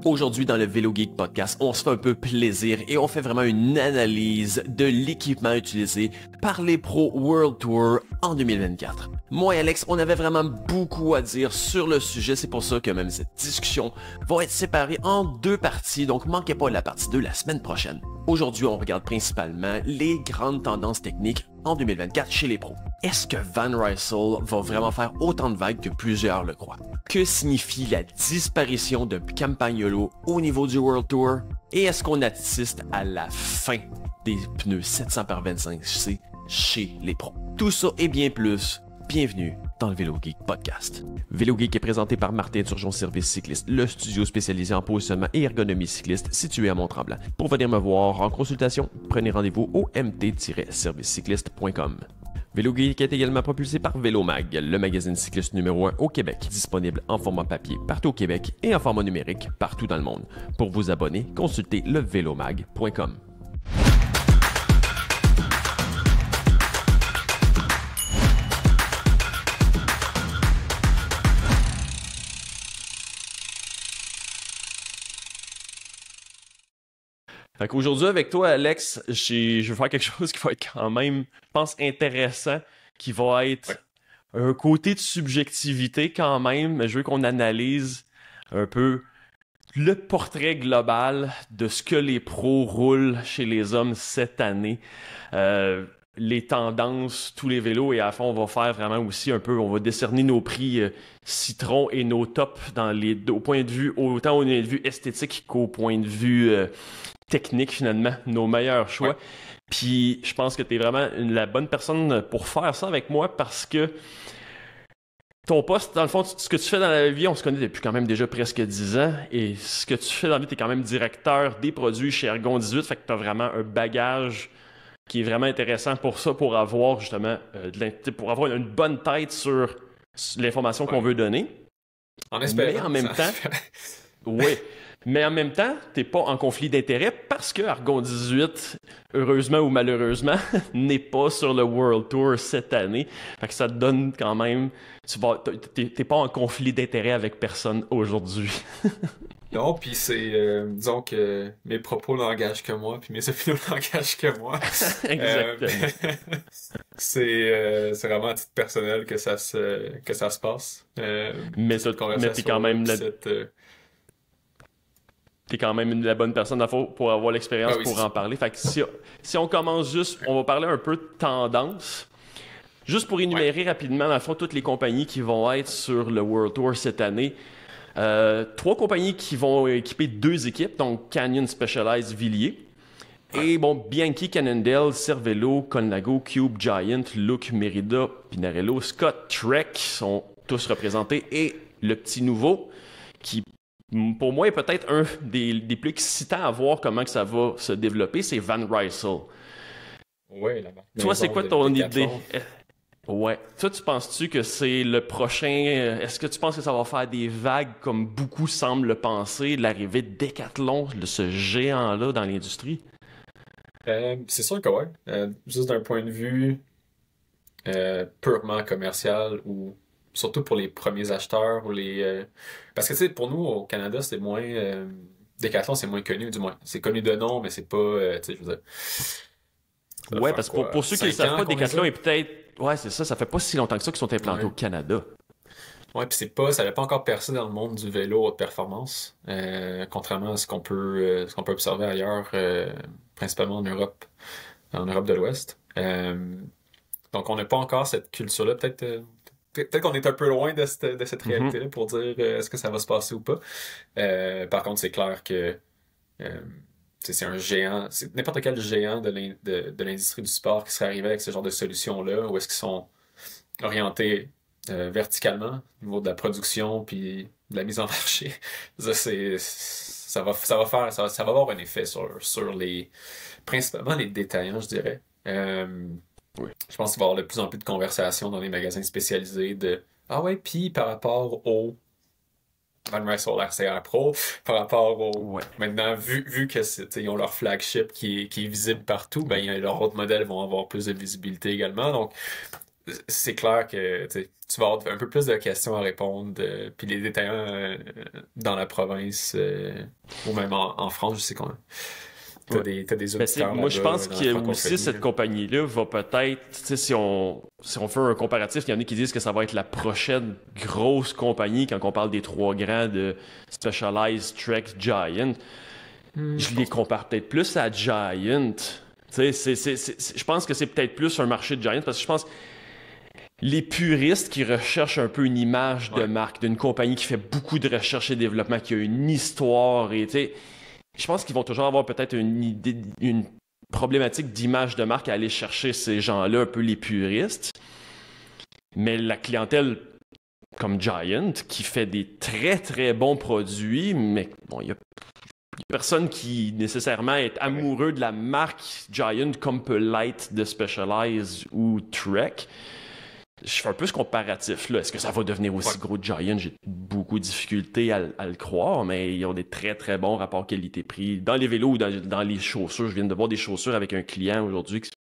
Aujourd'hui, dans le Vélo Geek Podcast, on se fait un peu plaisir et on fait vraiment une analyse de l'équipement utilisé par les pros World Tour en 2024. Moi et Alex, on avait vraiment beaucoup à dire sur le sujet, c'est pour ça que même cette discussion va être séparée en deux parties, donc manquez pas la partie 2 la semaine prochaine. Aujourd'hui, on regarde principalement les grandes tendances techniques en 2024 chez les pros. Est-ce que Van Rysel va vraiment faire autant de vagues que plusieurs le croient? Que signifie la disparition de Campagnolo au niveau du World Tour? Et est-ce qu'on assiste à la fin des pneus 700 par 25C chez les pros? Tout ça et bien plus, bienvenue dans le Vélo Geek Podcast. Vélo Geek est présenté par Martin Turgeon Service Cycliste, le studio spécialisé en positionnement et ergonomie cycliste situé à Mont-Tremblant. Pour venir me voir en consultation, prenez rendez-vous au mt-servicecycliste.com. Vélo Geek est également propulsé par Vélomag, le magazine cycliste numéro 1 au Québec, disponible en format papier partout au Québec et en format numérique partout dans le monde. Pour vous abonner, consultez levélomag.com. Fait qu'aujourd'hui, avec toi, Alex, je veux faire quelque chose qui va être quand même, je pense, intéressant, qui va être un côté de subjectivité quand même, mais je veux qu'on analyse un peu le portrait global de ce que les pros roulent chez les hommes cette année. Les tendances, tous les vélos, et à la fin, on va faire vraiment aussi un peu, on va décerner nos prix citron et nos tops au point de vue, autant au point de vue esthétique qu'au point de vue technique, finalement, nos meilleurs choix. Ouais. Puis je pense que tu es vraiment la bonne personne pour faire ça avec moi parce que ton poste, dans le fond, ce que tu fais dans la vie, on se connaît depuis quand même déjà presque 10 ans, et ce que tu fais dans la vie, tu es quand même directeur des produits chez Ergon 18, fait que tu as vraiment un bagage qui est vraiment intéressant pour ça, pour avoir justement pour avoir une bonne tête sur l'information qu'on veut donner. En espérant. Mais en même temps, oui. Mais en même temps, t'es pas en conflit d'intérêts parce que Ergon 18, heureusement ou malheureusement, n'est pas sur le World Tour cette année. Fait que ça te donne quand même... T'es pas en conflit d'intérêts avec personne aujourd'hui. Non, puis c'est... disons que mes propos n'engagent que moi, puis mes opinions n'engagent que moi. Exactement. C'est vraiment à titre personnel que ça se passe. Mais t'es quand même... T'es quand même la bonne personne pour avoir l'expérience pour en parler. Fait que si on commence juste, on va parler un peu de tendance. Juste pour énumérer rapidement, dans le fond, toutes les compagnies qui vont être sur le World Tour cette année. 3 compagnies qui vont équiper 2 équipes, donc Canyon Specialized Villiers. Et bon, Bianchi, Cannondale, Cervelo, Colnago, Cube, Giant, Look, Merida, Pinarello, Scott, Trek sont tous représentés. Et le petit nouveau qui... pour moi, est peut-être un des plus excitants à voir comment que ça va se développer, c'est Van Rysel. Oui, là-bas. Toi, c'est quoi ton idée? Ouais. Toi, tu penses-tu que c'est le prochain... Est-ce que tu penses que ça va faire des vagues comme beaucoup semblent le penser, l'arrivée de Decathlon, de ce géant-là dans l'industrie? C'est sûr que oui. Juste d'un point de vue purement commercial ou... surtout pour les premiers acheteurs ou les... Parce que, tu sais, pour nous, au Canada, c'est moins... Decathlon, c'est moins connu, du moins. C'est connu de nom, mais c'est pas... tu sais, je veux dire... Ouais, parce que pour ceux qui ne savent pas, Decathlon est peut-être... Ouais, c'est ça. Ça fait pas si longtemps que ça qu'ils sont implantés au Canada. Ouais, puis ça n'avait pas encore percé dans le monde du vélo haute performance, contrairement à ce qu'on peut observer ailleurs, principalement en Europe de l'Ouest. Donc, on n'a pas encore cette culture-là. Peut-être qu'on est un peu loin de cette réalité-là pour dire est-ce que ça va se passer ou pas. Par contre, c'est clair que c'est un géant, c'est n'importe quel géant de l'industrie du sport qui serait arrivé avec ce genre de solution-là, ou est-ce qu'ils sont orientés verticalement au niveau de la production puis de la mise en marché. Ça va avoir un effet sur principalement les détaillants, je dirais. Oui. Je pense qu'il va y avoir de plus en plus de conversations dans les magasins spécialisés de ah ouais, puis par rapport au Van Rysel RCR Pro, par rapport au... Ouais. Maintenant, vu que ils ont leur flagship qui est visible partout, ben leurs autres modèles vont avoir plus de visibilité également. Donc, c'est clair que tu vas avoir un peu plus de questions à répondre, puis les détaillants dans la province, ou même en France, je sais qu'on Ouais. t'as des auditeurs Moi, je là-bas pense dans la que aussi francophonie, cette là. compagnie-là va peut-être, tu sais, si on fait un comparatif, il y en a qui disent que ça va être la prochaine grosse compagnie quand on parle des trois grands de Specialized, Trek, Giant. Je Je les pense pas. compare peut-être plus à Giant. Tu sais, je pense que c'est peut-être plus un marché de Giant parce que je pense les puristes qui recherchent un peu une image de Ouais. marque, d'une compagnie qui fait beaucoup de recherche et développement, qui a une histoire et tu sais, je pense qu'ils vont toujours avoir peut-être une idée, une problématique d'image de marque à aller chercher ces gens-là, un peu les puristes. Mais la clientèle comme Giant, qui fait des très très bons produits, mais bon, il y a personne qui nécessairement est Ouais. amoureux de la marque Giant comme peut l'être de Specialized ou Trek. Je fais un peu ce comparatif là. Est-ce que ça va devenir Ouais. aussi gros de Giant? J'ai beaucoup de difficultés à le croire, mais ils ont des très très bons rapports qualité-prix. Dans les vélos ou dans les chaussures, je viens de voir des chaussures avec un client aujourd'hui qui,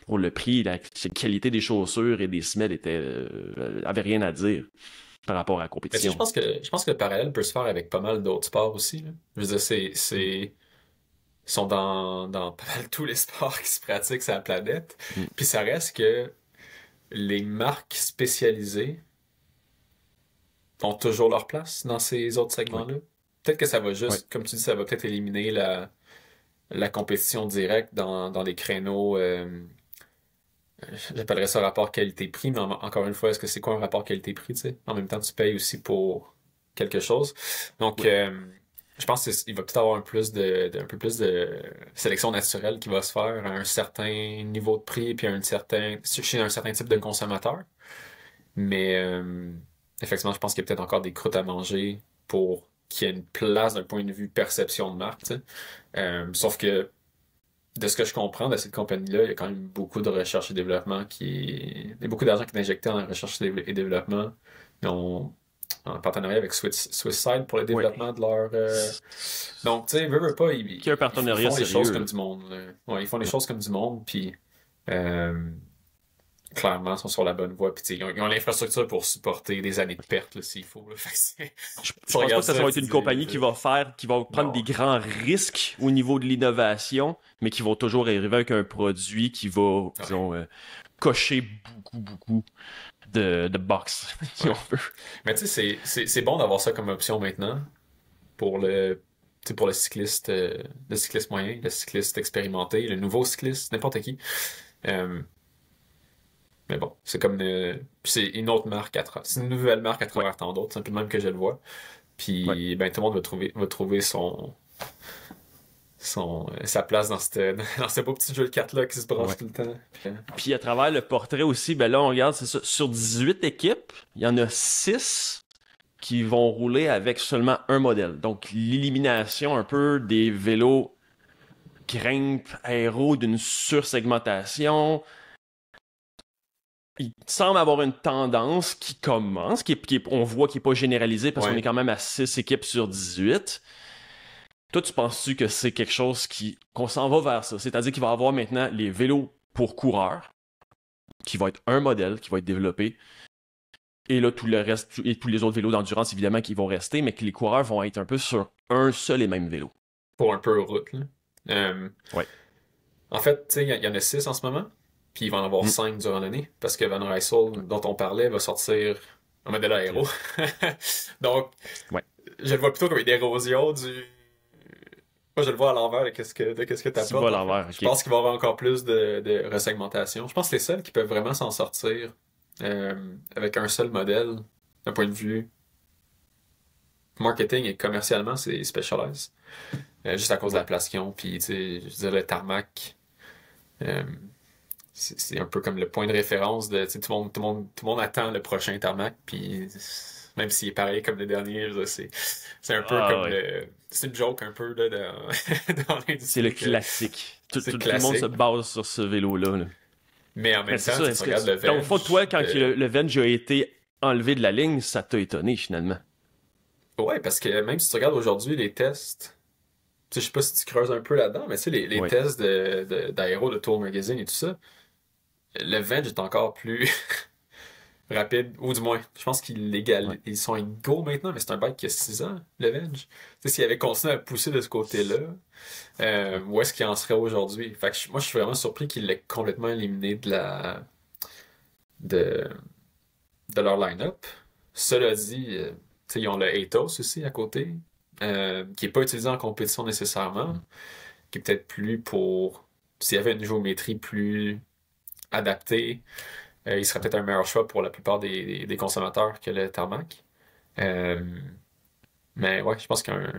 pour le prix, la qualité des chaussures et des semelles avait rien à dire par rapport à la Mais tu sais, compétition. je pense que le parallèle peut se faire avec pas mal d'autres sports aussi, là. Je veux dire, Mm, ils sont dans pas mal tous les sports qui se pratiquent sur la planète. mm, Puis ça reste que les marques spécialisées ont toujours leur place dans ces autres ouais, segments-là. Peut-être que ça va ouais, juste, comme tu dis, ça va peut-être éliminer la compétition directe dans les créneaux, j'appellerais ça rapport qualité-prix, mais encore une fois, est-ce que c'est quoi un rapport qualité-prix, tu sais? En même temps, tu payes aussi pour quelque chose. Donc, ouais. je pense qu'il va peut-être avoir un peu plus de sélection naturelle qui va se faire à un certain niveau de prix, puis chez un certain type de consommateur. Mais effectivement, je pense qu'il y a peut-être encore des croûtes à manger pour qu'il y ait une place d'un point de vue perception de marque, tu sais. Sauf que de ce que je comprends de cette compagnie-là, il y a quand même beaucoup de recherche et développement il y a beaucoup d'argent qui est injecté dans la recherche et développement. Ils ont en partenariat avec Swisside pour le Ouais. développement de leur. Donc, tu sais, veux pas, Qui a un ils partenariat font les choses sérieux, comme là. du monde, là. Ouais, ils font les Ouais. choses comme du monde, puis euh, clairement, ils sont sur la bonne voie. Puis, tu sais, ils ont l'infrastructure pour supporter des années de pertes, là, s'il faut, là. Fait que Je tu pense pas regardes que ça ça, va être tu une dis. compagnie qui va prendre des Non. grands risques au niveau de l'innovation, mais qui vont toujours arriver avec un produit qui va, Ouais. disons, cocher beaucoup de box, si on Ouais. veut. Mais tu sais, c'est bon d'avoir ça comme option maintenant pour tu sais, pour le cycliste moyen, le cycliste expérimenté, le nouveau cycliste, n'importe qui. Euh, mais bon, c'est comme c'est une autre marque c'est une nouvelle marque à Ouais, travers tant d'autres, c'est un peu de même que je le vois. ouais. Puis ben tout le monde va trouver sa place dans dans ce beau petit jeu de cartes-là qui se branche Ouais. tout le temps. Puis, Puis à travers le portrait aussi, ben là, on regarde, c'est ça, sur 18 équipes, il y en a 6 qui vont rouler avec seulement un modèle. Donc, l'élimination un peu des vélos grimpe aéro d'une sursegmentation. Il semble avoir une tendance qui commence, on voit qui n'est pas généralisée parce qu'on est ouais. quand même à 6 équipes sur 18. Toi, tu penses-tu que c'est quelque chose qu'on s'en va vers ça? C'est-à-dire qu'il va y avoir maintenant les vélos pour coureurs, qui va être un modèle qui va être développé, et là, tout le reste, et tous les autres vélos d'endurance, évidemment, qui vont rester, mais que les coureurs vont être un peu sur un seul et même vélo. Pour un peu route, là. Euh, Ouais. En fait, tu sais, il y en a 6 en ce moment, puis il va en avoir Mm. 5 durant l'année, parce que Van Rysel, dont on parlait, va sortir un modèle aéro. Donc, Ouais. je le vois plutôt comme une érosion du. Moi, je le vois à l'envers de qu'est-ce que Tu vas à t'apportes, en fait. l'envers, Je ok. pense qu'il va y avoir encore plus de resegmentation. Je pense que les seuls qui peuvent vraiment s'en sortir avec un seul modèle, d'un point de vue marketing et commercialement, c'est Specialized. Juste à cause de la Ouais. place qu'ils ont, puis, tu sais, je veux dire, le tarmac. euh, c'est un peu comme le point de référence de, tu sais, tout le monde attend le prochain tarmac, puis même s'il est pareil comme le dernier, je veux dire, c'est un peu Ah comme ouais. c'est une joke un peu là, dans C'est le l'industrie que classique. c'est Tout le monde se classique. base sur ce vélo-là, là. Mais en Mais même c'est temps, ça, tu est-ce que. regardes le Dans le fond, toi, Venge, quand le Venge a été enlevé de la ligne, ça t'a étonné finalement. ouais, parce que même si tu regardes aujourd'hui les tests, tu sais, je sais pas si tu creuses un peu là-dedans, mais tu sais, les Oui. tests d'aéro de Tour Magazine et tout ça, le Venge est encore plus rapide, ou du moins, je pense Ouais. ils sont égaux maintenant, mais c'est un bike qui a 6 ans, le Venge. Tu sais, s'il avait continué à pousser de ce côté-là, Ouais. où est-ce qu'il en serait aujourd'hui? Fait que moi, je suis vraiment surpris qu'il l'ait complètement éliminé de, de leur line-up. Cela dit, tu sais, ils ont le Atos aussi à côté, qui est pas utilisé en compétition nécessairement, qui est peut-être plus pour... S'il y avait une géométrie plus adaptée, il serait peut-être un meilleur choix pour la plupart des consommateurs que le tarmac. Euh, mais ouais, je pense qu'un...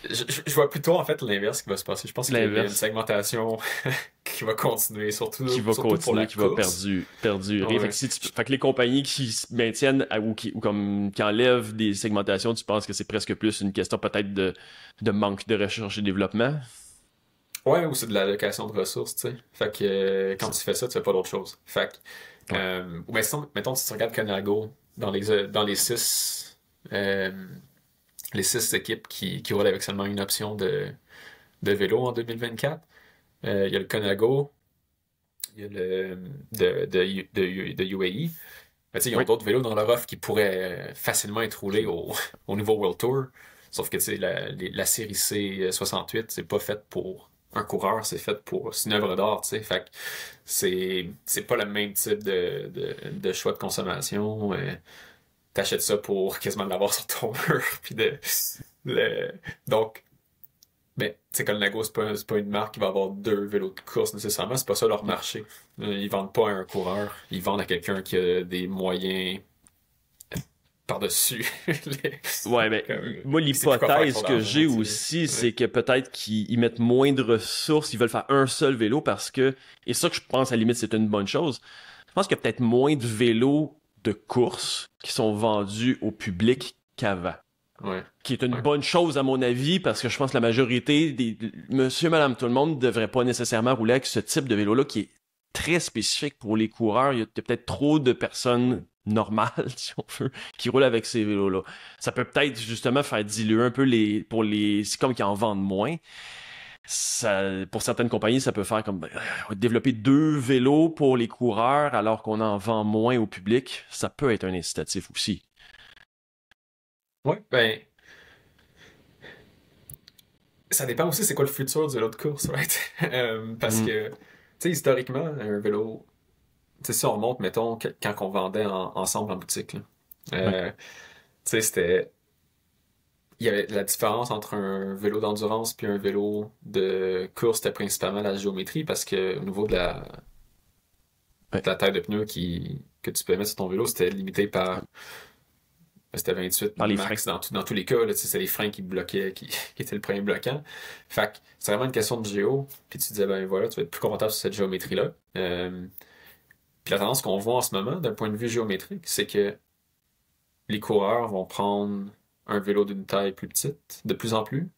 je vois plutôt en fait l'inverse qui va se passer. Je pense qu'il y a une L'inverse. segmentation qui va continuer, Qui va surtout pour la continuer, qui va course. perdurer. Fait que, Ouais. si fait que les compagnies qui se maintiennent ou comme qui enlèvent des segmentations, tu penses que c'est presque plus une question peut-être de manque de recherche et développement? Ouais, ou c'est de l'allocation de ressources, tu sais. Fait que quand tu fais ça, tu fais pas d'autre chose. Fait que, Ouais. ou ben, sinon, mettons, si tu regardes Conago, dans euh, les six équipes qui roulent avec seulement une option de vélo en 2024, il y a le Conago, il y a le de UAE. Mais tu sais, ils ont Oui. d'autres vélos dans leur offre qui pourraient facilement être roulés au niveau World Tour. Sauf que tu sais, la série C 68, c'est pas faite pour un coureur, c'est une œuvre d'art, tu sais. Fait que c'est pas le même type de choix de consommation. T'achètes ça pour quasiment l'avoir sur ton mur. Le- donc, mais tu sais, Colnago, c'est pas une marque qui va avoir deux vélos de course nécessairement, c'est pas ça leur Non. marché. Ils vendent pas à un coureur, ils vendent à quelqu'un qui a des moyens par-dessus. les- Ouais, mais moi, qui sait plus quoi faire avec l'hypothèse son que argent, j'ai tu sais. aussi, Ouais. c'est que peut-être qu'ils mettent moins de ressources, ils veulent faire un seul vélo parce que, et ça que je pense à la limite c'est une bonne chose, je pense qu'il y a peut-être moins de vélos de course qui sont vendus au public qu'avant. Ouais. Qui est une Ouais. bonne chose à mon avis parce que je pense que la majorité des monsieur, madame, tout le monde ne devrait pas nécessairement rouler avec ce type de vélo-là qui est très spécifique pour les coureurs. Il y a peut-être trop de personnes normales, si on veut, qui roulent avec ces vélos-là. Ça peut peut-être justement faire diluer un peu c'est comme qu'ils en vendent moins. Ça, pour certaines compagnies, ça peut faire comme développer deux vélos pour les coureurs alors qu'on en vend moins au public. Ça peut être un incitatif aussi. Ouais. Ben, ça dépend aussi c'est quoi le futur du vélo de course, right? Parce Mm, que, tu sais, historiquement, un vélo, tu sais, si on remonte, mettons, quand on vendait ensemble en boutique, là, ouais. tu sais, il y avait la différence entre un vélo d'endurance puis un vélo de course, c'était principalement la géométrie parce que au niveau Ouais. de la taille de pneu que tu peux mettre sur ton vélo, c'était limité c'était 28 Par les freins. max dans tous les cas, là, tu sais, c'est les freins qui bloquaient, qui étaient le premier bloquant. Fait que c'est vraiment une question de géo. Puis tu disais, ben voilà, tu vas être plus confortable sur cette géométrie-là. Puis la tendance qu'on voit en ce moment, d'un point de vue géométrique, c'est que les coureurs vont prendre un vélo d'une taille plus petite, de plus en plus,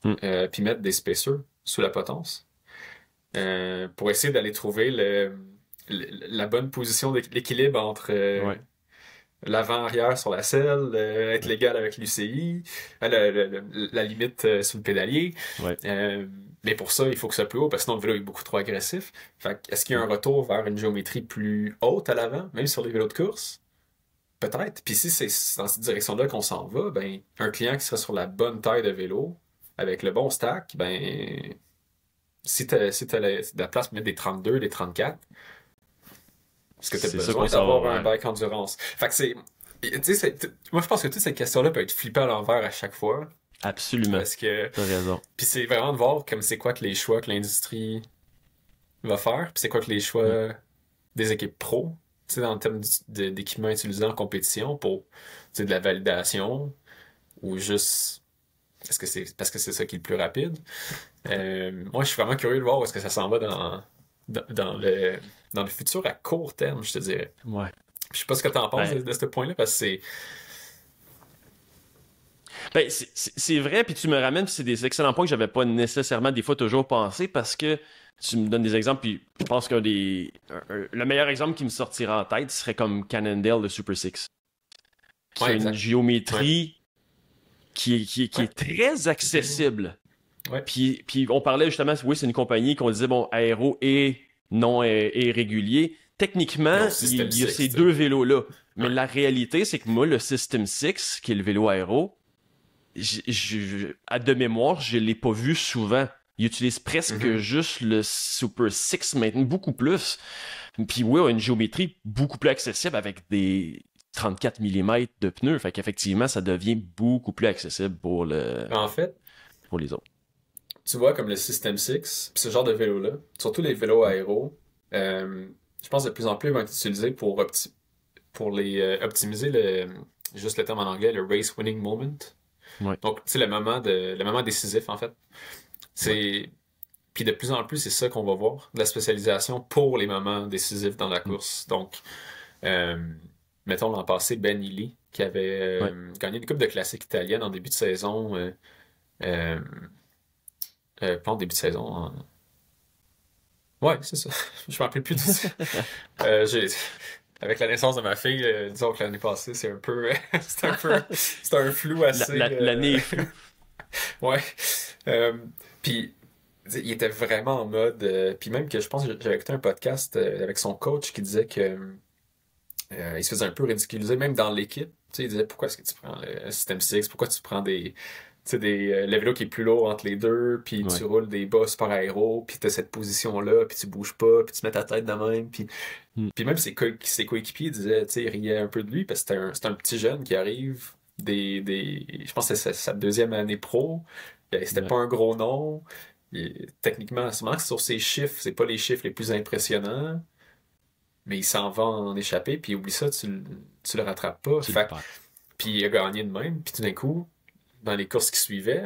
Mm, puis mettre des spacers sous la potence, pour essayer d'aller trouver la bonne position l'équilibre entre ouais. l'avant-arrière sur la selle, être légal avec l'UCI, la limite sous le pédalier. Ouais. Euh, mais pour ça, il faut que ça soit plus haut, parce que sinon le vélo est beaucoup trop agressif. Fait que, est-ce qu'il y a un Mm. retour vers une géométrie plus haute à l'avant, même sur les vélos de course? Peut-être. Puis si c'est dans cette direction-là qu'on s'en va, ben, un client qui serait sur la bonne taille de vélo, avec le bon stack, ben, si t'as la place pour mettre des 32, des 34, est-ce que tu as C'est ça qu'on besoin s'en va d'avoir un vers. bike endurance? Fait que c'est. Tu sais, moi, je pense que toute cette question-là peut être flippée à l'envers à chaque fois. Absolument. Parce que. T'as raison. Puis c'est vraiment de voir comme c'est quoi que les choix que l'industrie va faire, puis c'est quoi que les Mm. choix des équipes pro, tu sais, en termes d'équipements utilisés en compétition pour, tu sais, de la validation, ou juste. Est-ce que c'est parce que c'est ça qui est le plus rapide? Moi, je suis vraiment curieux de voir où est-ce que ça s'en va dans, dans le, dans le futur à court terme, je te dirais. Ouais. Je sais pas ce que tu en penses Ben, de ce point-là, parce que c'est. c'est vrai, puis tu me ramènes, puis c'est des excellents points que j'avais pas nécessairement des fois toujours pensé parce que tu me donnes des exemples, puis je pense que le meilleur exemple qui me sortira en tête serait comme Cannondale de Super Six, qui Ouais, a une exact. Ouais. géométrie qui Ouais. est très accessible. Ouais. Puis on parlait justement, oui, c'est une compagnie qu'on disait, bon, aéro et non est régulier. Techniquement, Non, il y a 6, ces t'sais. deux vélos-là. Mais Ouais. la réalité, c'est que moi, le System 6, qui est le vélo aéro, de mémoire, je l'ai pas vu souvent. Il utilise presque Mhm. juste le Super 6 maintenant, beaucoup plus. Puis oui, une géométrie beaucoup plus accessible avec des 34 mm de pneus. Fait qu'effectivement, ça devient beaucoup plus accessible En fait, pour les autres. tu vois, comme le System 6, pis ce genre de vélo-là, surtout les vélos Mm. aéros, je pense que de plus en plus ils vont être utilisés pour optimiser juste le terme en anglais, le race winning moment. Ouais, Donc, tu sais, le moment décisif, en fait. ouais. C'est, puis de plus en plus, c'est ça qu'on va voir, de la spécialisation pour les moments décisifs dans la Mm. course. Donc, euh, mettons l'an passé, Ben Healy, qui avait Ouais. gagné une coupe de classique italienne en début de saison, euh, pas en début de saison, ouais, c'est ça. Je me rappelle plus de ça. J'ai... Avec la naissance de ma fille, disons que l'année passée, c'est un peu, c'est un flou assez, L'année est floue. ouais. Euh, puis il était vraiment en mode, puis même que je pense que j'avais écouté un podcast avec son coach qui disait que il se faisait un peu ridiculiser, même dans l'équipe. Tu sais, il disait pourquoi est-ce que tu prends le System 6, pourquoi tu prends le vélo qui est plus lourd entre les deux, puis tu Ouais. roules des bas super aéro, puis t'as cette position-là, puis tu bouges pas, puis tu mets ta tête de même, Mm. puis même ses coéquipiers disaient, tu sais, ils riaient un peu de lui, parce que c'est un petit jeune qui arrive je pense que c'est sa deuxième année pro, c'était Ouais. pas un gros nom, techniquement, c'est sur ses chiffres, c'est pas les chiffres les plus impressionnants, mais il s'en va en échapper, puis oublie ça, tu le rattrapes pas. Tu le perds. Puis il a gagné de même, puis tout d'un coup, dans les courses qui suivaient,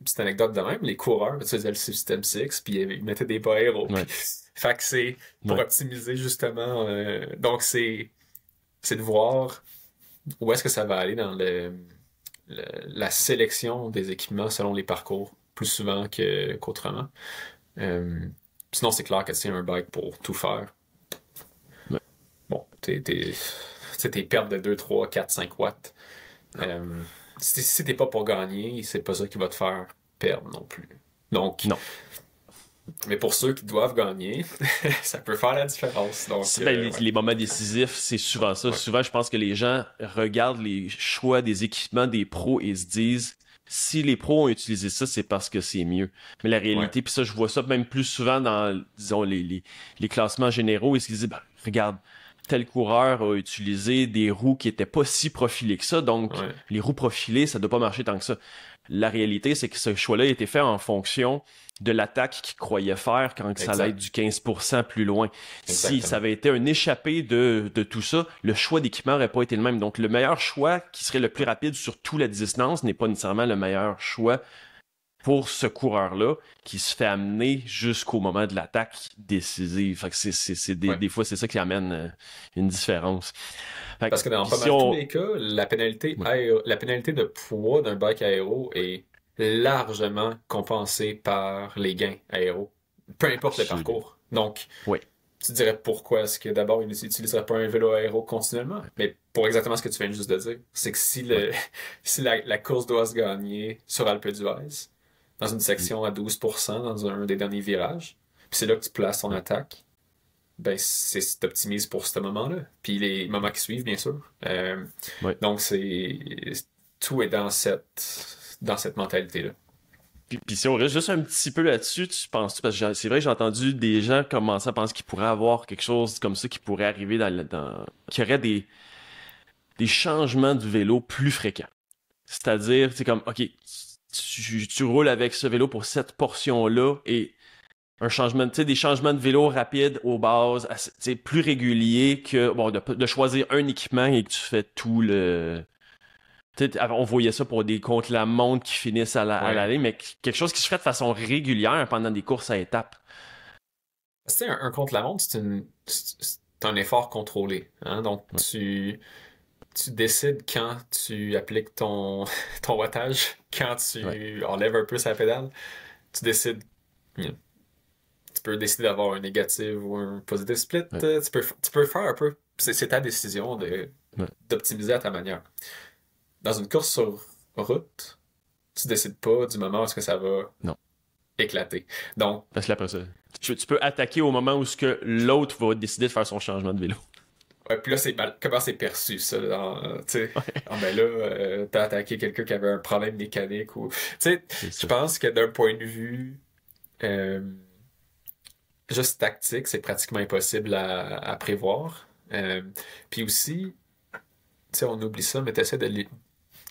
petite anecdote de même, les coureurs utilisaient le système 6, puis ils mettaient des bas aéros. Puis, Ouais. fait que c'est pour Ouais. optimiser justement. Donc c'est de voir où est-ce que ça va aller dans la sélection des équipements selon les parcours, plus souvent qu'autrement. Euh, Sinon, c'est clair que c'est un bike pour tout faire. Ouais. Bon, c'est tes pertes de 2 3 4 5 watts. Euh, si t'es pas pour gagner, c'est pas ça qui va te faire perdre non plus. Donc, Non. mais pour ceux qui doivent gagner, ça peut faire la différence. Donc, Ben, ouais. les moments décisifs, c'est souvent ça. Ouais. Souvent, je pense que les gens regardent les choix des équipements des pros et se disent si les pros ont utilisé ça, c'est parce que c'est mieux. Mais la Ouais. réalité, puis ça, je vois ça même plus souvent dans, disons, les classements généraux, ils se disent, ben, regarde, tel coureur a utilisé des roues qui étaient pas si profilées que ça, donc Ouais. les roues profilées, ça doit pas marcher tant que ça. La réalité, c'est que ce choix-là a été fait en fonction de l'attaque qu'il croyait faire quand ça allait être Exact. du 15% plus loin. Si ça Exactement. avait été un échappé de tout ça, le choix d'équipement n'aurait pas été le même. Donc, le meilleur choix qui serait le plus rapide sur toute la distance n'est pas nécessairement le meilleur choix pour ce coureur-là qui se fait amener jusqu'au moment de l'attaque décisive. Fait que Ouais. des fois, c'est ça qui amène une différence. Fait que, Parce que dans puis pas si mal tous on... les cas, Ouais, la pénalité de poids d'un bike aéro est largement compensée par les gains aéros. Peu importe le absolument. parcours. Donc, Oui, tu dirais pourquoi est-ce que d'abord il n'utiliserait pas un vélo aéro continuellement? Mais pour exactement ce que tu viens juste de dire, c'est que si ouais. si la course doit se gagner sur Alpe d'Huez, dans une Mm. section à 12% dans un des derniers virages, puis c'est là que tu places ton Ouais. attaque, ben t'optimises pour ce moment-là. Puis les moments qui suivent, bien sûr. Ouais. Donc tout est dans cette mentalité-là. Puis si on reste juste un petit peu là-dessus, tu penses, parce que c'est vrai que j'ai entendu des gens commencer à penser qu'il pourrait avoir quelque chose comme ça qui pourrait arriver qu'il y aurait des changements du vélo plus fréquents. C'est-à-dire, c'est comme, OK, tu roules avec ce vélo pour cette portion-là et un changement, tu sais, des changements de vélo rapides aux bases, tu sais, plus réguliers que, bon, de choisir un équipement et que tu fais tout le... Tu sais, on voyait ça pour des contre-la-montre qui finissent à Ouais. l'allée, mais quelque chose qui se fait de façon régulière pendant des courses à étapes. Tu sais, un contre-la-montre, c'est un effort contrôlé. Hein? Donc, Ouais, tu décides quand tu appliques ton wattage, quand ouais, tu enlèves un peu sa pédale. Tu décides. Tu peux décider d'avoir un négatif ou un positive split. ouais, Tu peux faire un peu. C'est ta décision ouais. d'optimiser à ta manière. Dans une course sur route, tu décides pas du moment où est-ce que ça va Non. éclater. Donc, Parce que là, après ça, Tu peux attaquer au moment où ce que l'autre va décider de faire son changement de vélo. Ouais, puis là, comment c'est perçu, ça, tu sais, ah, ben là, t'as attaqué quelqu'un qui avait un problème mécanique ou... Tu sais, je pense que d'un point de vue euh, juste tactique, c'est pratiquement impossible à prévoir. Puis aussi, tu sais, on oublie ça, mais t'essaies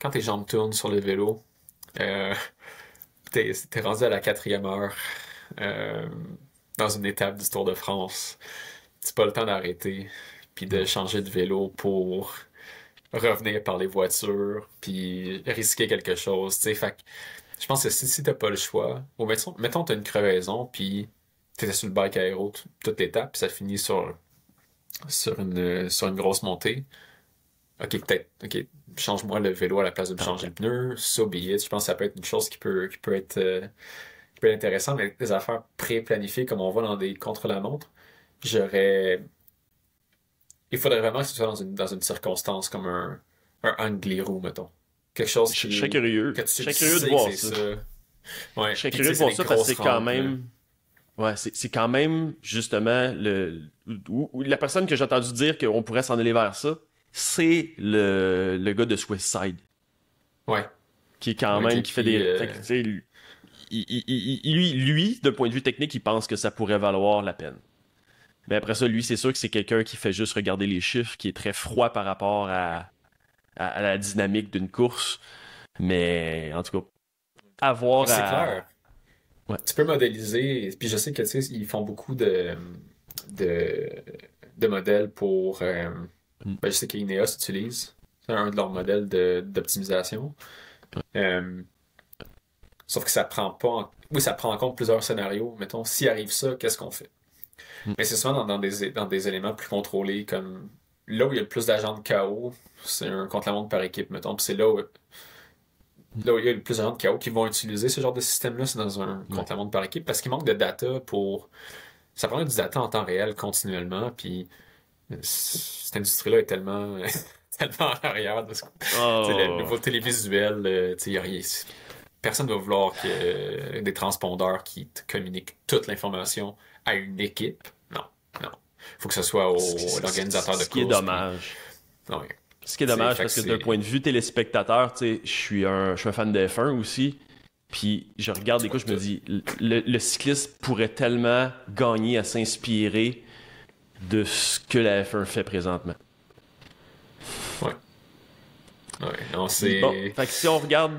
quand tes jambes tournent sur le vélo, euh, t'es rendu à la 4e heure euh, dans une étape du Tour de France. C'est pas le temps d'arrêter puis de changer de vélo pour revenir par les voitures puis risquer quelque chose, tu sais. Fait que je pense que si t'as pas le choix, ou mettons t'as une crevaison puis t'étais sur le bike aéro toute l'étape puis ça finit sur une grosse montée. OK, change-moi le vélo à la place de me changer le pneu, so be it. Je pense que ça peut être une chose qui peut être intéressante, mais des affaires pré-planifiées comme on voit dans des contre-la-montre, j'aurais il faudrait vraiment que ce soit dans une circonstance comme un Angliru, mettons. Quelque chose Je serais curieux. que Je serais curieux de voir ça. Ouais. Je serais Puis, curieux tu de sais, voir c'est ça des parce que c'est grosses quand rampes, là. même. Ouais, c'est quand même justement la personne que j'ai entendu dire qu'on pourrait s'en aller vers ça, c'est le gars de Swiss Side, Ouais. qui est quand Ouais, même qui fait des. Fait que, tu sais, lui, d'un point de vue technique, il pense que ça pourrait valoir la peine. Mais après ça, lui, c'est sûr que c'est quelqu'un qui fait juste regarder les chiffres, qui est très froid par rapport à la dynamique d'une course. Mais en tout cas, avoir C'est à. clair. Ouais. Tu peux modéliser, puis je sais que tu sais, ils font beaucoup de, de modèles pour. Mm. Ben, je sais qu'Ineos utilise. C'est un de leurs modèles d'optimisation. Euh, Sauf que ça prend pas oui, ça prend en compte plusieurs scénarios. Mettons, s'il arrive ça, qu'est-ce qu'on fait? Mm. Mais c'est souvent dans des éléments plus contrôlés, comme là où il y a le plus d'agents de chaos, c'est un contre-la-montre par équipe, mettons. Puis c'est là où il y a le plus d'agents de chaos qui vont utiliser ce genre de système-là, c'est dans un Ouais. contre-la-montre par équipe, parce qu'il manque de data pour... Ça prend du data en temps réel, continuellement, puis cette industrie-là est tellement... tellement en arrière de ce tu sais, le Oh. nouveau télévisuel, tu sais, il y a rien. Personne ne va vouloir que des transpondeurs qui te communiquent toute l'information à une équipe. Non, non. Faut que ce soit l'organisateur de Ce qui est course. dommage. Ouais. Ce qui est C'est- dommage fait parce que que d'un c'est- point de vue téléspectateur, tu sais, je suis un fan de F1 aussi. Puis je regarde des courses, je me dis, le cycliste pourrait tellement gagner à s'inspirer de ce que la F1 fait présentement. Ouais. Ouais. Non, Bon, fait que si on regarde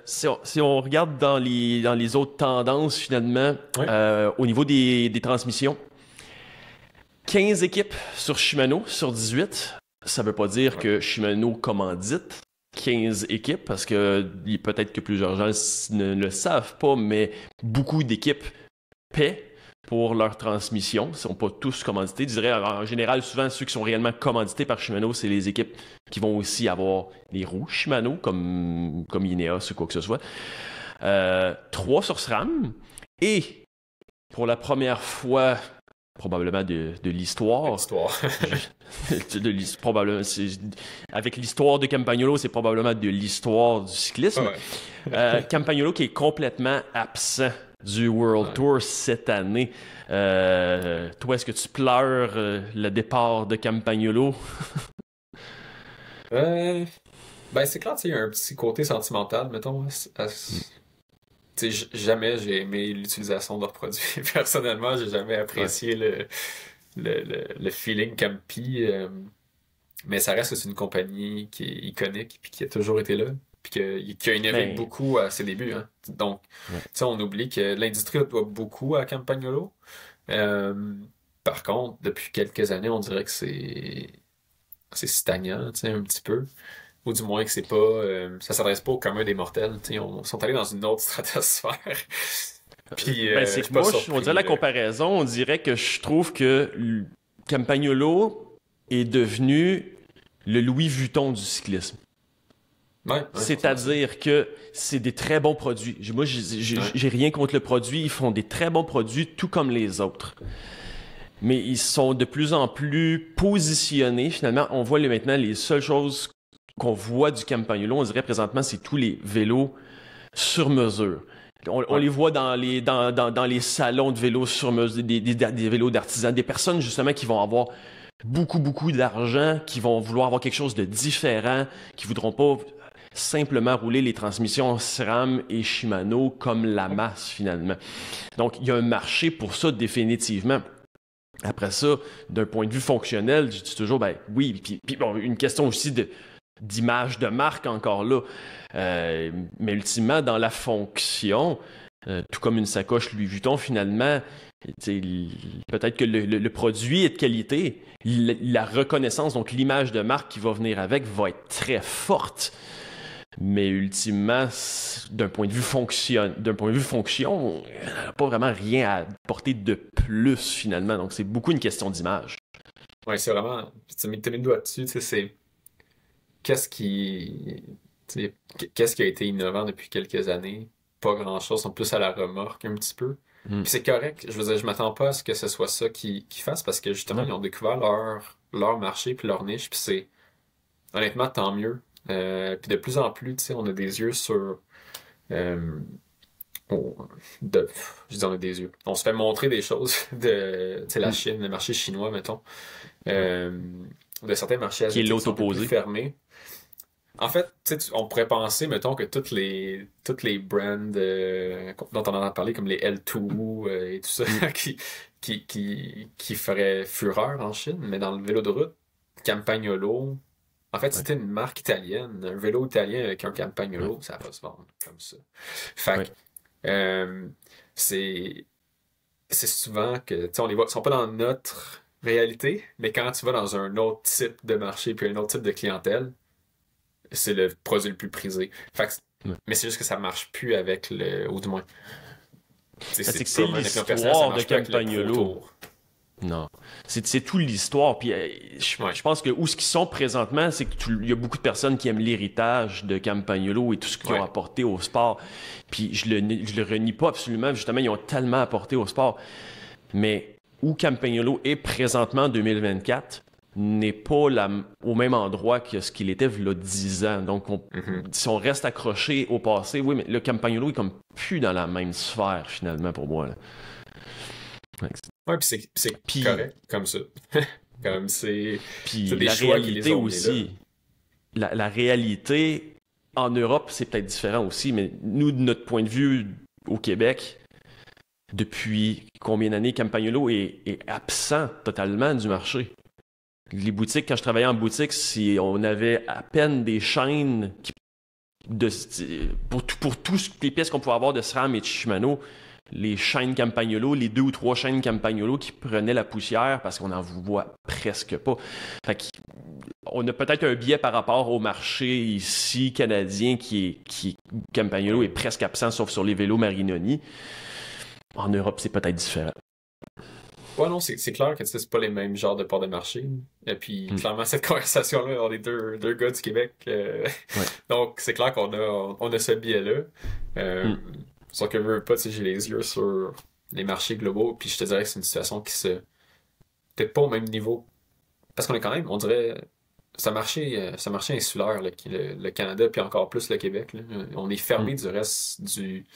si on regarde dans les autres tendances finalement, Ouais. au niveau des transmissions, 15 équipes sur Shimano sur 18. Ça veut pas dire que Shimano commandite 15 équipes, parce que peut-être que plusieurs gens ne le savent pas, mais beaucoup d'équipes paient pour leur transmission. Ils ne sont pas tous commandités. Je dirais, en général, souvent, ceux qui sont réellement commandités par Shimano, c'est les équipes qui vont aussi avoir les roues Shimano, comme Ineos ou quoi que ce soit. 3 sur SRAM. Et pour la première fois, probablement de l'histoire, L'histoire. probablement, avec l'histoire de Campagnolo, c'est probablement de l'histoire du cyclisme. Ouais. Campagnolo qui est complètement absent du World Tour cette année. Toi, est-ce que tu pleures le départ de Campagnolo? Ben, c'est clair, tu sais, il y a un petit côté sentimental, mettons. Tu sais, jamais j'ai aimé l'utilisation de leurs produits. Personnellement, j'ai jamais apprécié le feeling Campi. Mais ça reste que c'est une compagnie qui est iconique puis qui a toujours été là. Puis qui a innové Mais, beaucoup à ses débuts. Hein. Donc, ouais. tu sais, on oublie que l'industrie doit beaucoup à Campagnolo. Euh, Par contre, depuis quelques années, on dirait que c'est stagnant, tu sais, un petit peu. Ou du moins que c'est pas, ça s'adresse pas au commun des mortels. Tu sais, ils sont allés dans une autre stratosphère. Puis, Ben, je c'est suis que pas moi, surpris. on dirait la comparaison, on dirait que je trouve que Campagnolo est devenu le Louis Vuitton du cyclisme. Ouais, C'est-à-dire que c'est des très bons produits. Moi, j'ai rien contre le produit. Ils font des très bons produits, tout comme les autres. Mais ils sont de plus en plus positionnés. Finalement, on voit maintenant les seules choses qu'on voit du Campagnolo, on dirait présentement, c'est tous les vélos sur mesure. On les voit dans les salons de vélos sur mesure, des vélos d'artisans, des personnes justement qui vont avoir beaucoup d'argent, qui vont vouloir avoir quelque chose de différent, qui voudront pas simplement rouler les transmissions SRAM et Shimano comme la masse finalement. Donc il y a un marché pour ça définitivement. Après ça, d'un point de vue fonctionnel, je dis toujours, ben oui, puis bon, une question aussi d'image de marque encore là. Mais ultimement, dans la fonction, tout comme une sacoche Louis Vuitton, finalement, peut-être que le produit est de qualité, la reconnaissance, donc l'image de marque qui va venir avec, va être très forte. Mais ultimement, d'un point de vue fonction, elle n'a pas vraiment rien à apporter de plus finalement. Donc c'est beaucoup une question d'image. Ouais, c'est vraiment. Tu m'as mis le doigt dessus, tu sais, c'est. Qu'est-ce qui. Tu sais, qu'est-ce qui a été innovant depuis quelques années? Pas grand-chose, en plus à la remorque un petit peu. Mm. Puis c'est correct, je veux dire, je m'attends pas à ce que ce soit ça qu'ils fassent parce que justement, ils ont découvert leur marché puis leur niche, puis c'est. Honnêtement, tant mieux. Puis de plus en plus, tu sais, on a des yeux sur. euh, je dis on a des yeux. On se fait montrer des choses de, tu sais, la Chine, le marché chinois, mettons. De certains marchés Qui est asiatiques l'autre sont un peu plus opposé. fermés. En fait, tu sais, on pourrait penser, mettons, que toutes les brands dont on en a parlé, comme les L2 et tout ça, qui feraient fureur en Chine, mais dans le vélo de route, Campagnolo, en fait, c'était une marque italienne. Un vélo italien avec un Campagnolo, ça va se vendre comme ça. Fait que, euh, c'est c'est souvent que, tu sais, on les voit, ils sont pas dans notre réalité, mais quand tu vas dans un autre type de marché puis un autre type de clientèle, c'est le produit le plus prisé. Fait que, mais c'est juste que ça marche plus avec ou du moins. C'est que c'est purement une opinion personnelle, ça l'histoire de marche plus avec le Pro Campagnolo. Tour. Non. C'est tout l'histoire. Puis je pense que où ce qu'ils sont présentement, c'est qu'il y a beaucoup de personnes qui aiment l'héritage de Campagnolo et tout ce qu'ils ont apporté au sport. Puis je le renie pas absolument. Justement, ils ont tellement apporté au sport. Mais où Campagnolo est présentement en 2024 n'est pas au même endroit que ce qu'il était il y a 10 ans. Donc, si on reste accroché au passé, oui, mais le Campagnolo est comme plus dans la même sphère, finalement, pour moi. Là. Ouais, puis c'est correct, comme ça. Comme c'est des la choix qui les réalité ont aussi. La réalité, en Europe, c'est peut-être différent aussi, mais nous, de notre point de vue au Québec, depuis combien d'années Campagnolo est absent totalement du marché. Les boutiques, quand je travaillais en boutique, si on avait à peine des chaînes pour toutes les pièces qu'on pouvait avoir de SRAM et de Shimano, les chaînes Campagnolo, les 2 ou 3 chaînes Campagnolo qui prenaient la poussière parce qu'on n'en voit presque pas. Fait on a peut-être un biais par rapport au marché ici canadien qui Campagnolo est presque absent sauf sur les vélos Marinoni. En Europe, c'est peut-être différent. Ouais, non, c'est clair que c'est pas les mêmes genres de ports de marché. Et puis, clairement, cette conversation-là, on est deux gars du Québec. Donc, c'est clair on a ce biais-là. Sauf que je veux pas, tu sais, j'ai les yeux sur les marchés globaux, puis je te dirais que c'est une situation qui peut-être pas au même niveau. Parce qu'on est quand même, on dirait, c'est un marché insulaire, là, le Canada, puis encore plus le Québec. Là. On est fermé du reste du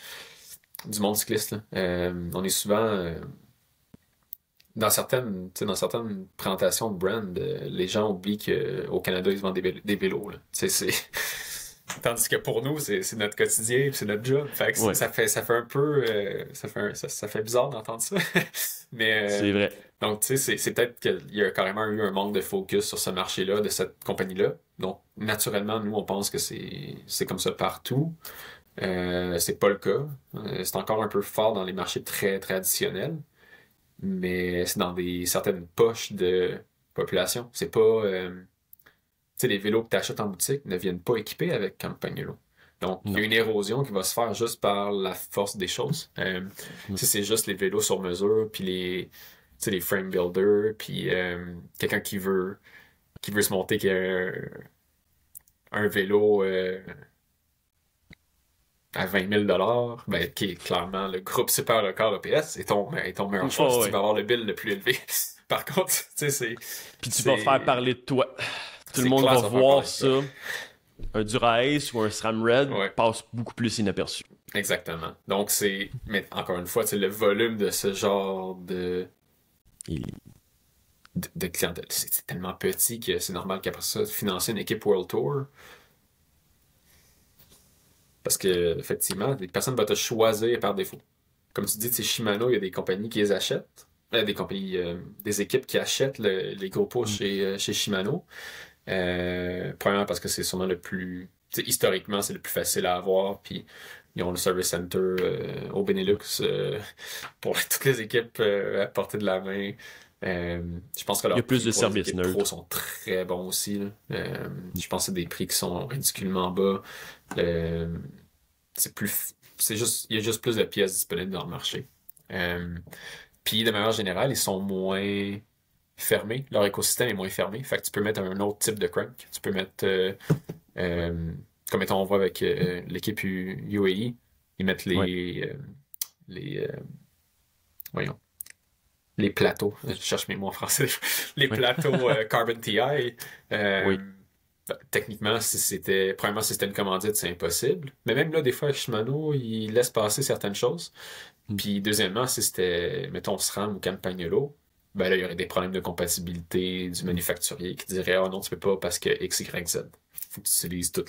monde cycliste. Là. On est souvent... dans certaines présentations de brand, les gens oublient qu'au Canada, ils se vendent des vélos. Là. Tandis que pour nous, c'est notre quotidien, c'est notre job. Fait que ça fait un peu... ça fait bizarre d'entendre ça. Mais, c'est vrai. Donc, tu sais, c'est peut-être qu'il y a carrément eu un manque de focus sur ce marché-là, de cette compagnie-là. Donc, naturellement, nous, on pense que c'est comme ça partout. C'est pas le cas. C'est encore un peu fort dans les marchés très traditionnels. Mais c'est dans certaines poches de population. C'est pas... tu sais, les vélos que tu achètes en boutique ne viennent pas équipés avec Campagnolo. Donc, il y a une érosion qui va se faire juste par la force des choses. C'est juste les vélos sur mesure, puis les frame builders, puis quelqu'un qui veut se monter qui a un vélo à 20 000 $, ben, qui est clairement le groupe Super Record EPS, et ton meilleur choix, tu vas avoir le bill le plus élevé. Par contre, tu sais, Puis tu vas faire parler de toi. Tout le monde va voir ça. un Dura-Ace ou un SRAM Red Ouais. passe beaucoup plus inaperçu. Exactement. Donc, mais encore une fois, le volume de ce genre Il- de clientèle, c'est tellement petit que c'est normal qu'après ça, financer une équipe World Tour, parce que, effectivement, les personnes vont te choisir par défaut. Comme tu dis, Shimano, il y a des compagnies qui les achètent. Des compagnies, des équipes qui achètent les gros pots chez Shimano. Premièrement parce que c'est sûrement le plus... historiquement, c'est le plus facile à avoir. Puis ils ont le service center au Benelux pour toutes les équipes à portée de la main. Je pense que Il y a leurs plus prix de pour les services équipes pro neutres. sont très bons aussi, là. Je pense que c'est des prix qui sont ridiculement bas. Euh, c'est plus... C'est juste... Il y a juste plus de pièces disponibles dans le marché. Euh, Puis de manière générale, ils sont moins fermés. Leur écosystème est moins fermé. Fait que tu peux mettre un autre type de crank. Tu peux mettre, euh, comme mettons, on voit avec l'équipe UAE, ils mettent Ouais. les voyons, les plateaux. Je cherche mes mots en français. Les Ouais. plateaux Carbon TI. Oui. Techniquement, premièrement, si c'était une commandite, c'est impossible. Mais même là, des fois, avec Shimano, ils laissent passer certaines choses. Mm. Puis deuxièmement, si c'était, mettons, SRAM ou Campagnolo, ben là, il y aurait des problèmes de compatibilité du manufacturier qui dirait, oh non, tu peux pas parce que X, Y, Z. Faut que tu utilises tout